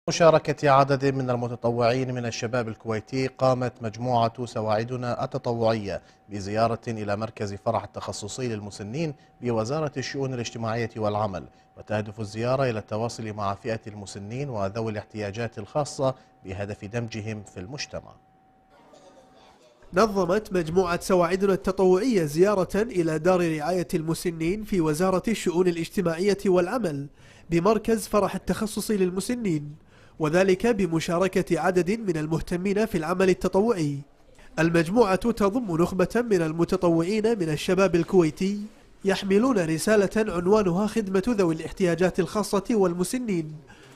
مشاركة عدد من المتطوعين من الشباب الكويتي، قامت مجموعة سواعدنا التطوعية بزيارة إلى مركز فرح التخصصي للمسنين بوزارة الشؤون الاجتماعية والعمل، وتهدف الزيارة إلى التواصل مع فئة المسنين وذوي الاحتياجات الخاصة بهدف دمجهم في المجتمع. نظمت مجموعة سواعدنا التطوعية زيارة إلى دار رعاية المسنين في وزارة الشؤون الاجتماعية والعمل بمركز فرح التخصصي للمسنين، وذلك بمشاركة عدد من المهتمين في العمل التطوعي. المجموعة تضم نخبة من المتطوعين من الشباب الكويتي يحملون رسالة عنوانها خدمة ذوي الاحتياجات الخاصة والمسنين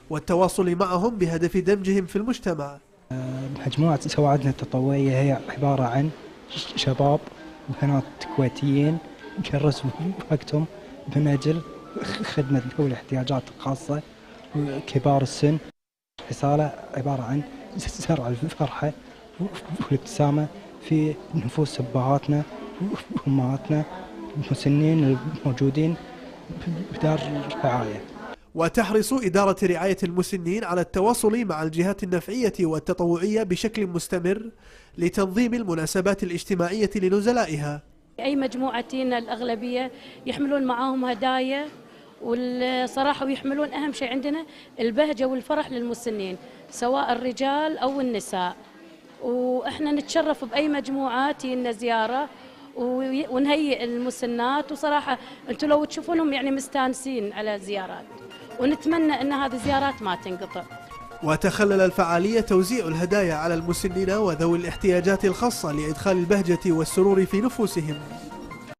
والتواصل معهم بهدف دمجهم في المجتمع. مجموعة سواعدنا التطوعية هي عبارة عن شباب وبنات كويتيين يكرسوا وقتهم من أجل خدمة ذوي الاحتياجات الخاصة وكبار السن. رسالة عبارة عن زرع الفرحة والابتسامة في نفوس أبهاتنا وأمهاتنا المسنين الموجودين بدار الرعاية. وتحرص إدارة رعاية المسنين على التواصل مع الجهات النفعية والتطوعية بشكل مستمر لتنظيم المناسبات الاجتماعية لنزلائها. أي مجموعتين الأغلبية يحملون معاهم هدايا، والصراحة ويحملون أهم شيء عندنا البهجة والفرح للمسنين سواء الرجال أو النساء، وإحنا نتشرف بأي مجموعات لنا زيارة ونهيئ المسنات، وصراحة أنتم لو تشوفونهم يعني مستانسين على الزيارات، ونتمنى أن هذه الزيارات ما تنقطع. وتخلل الفعالية توزيع الهدايا على المسنين وذوي الاحتياجات الخاصة لإدخال البهجة والسرور في نفوسهم.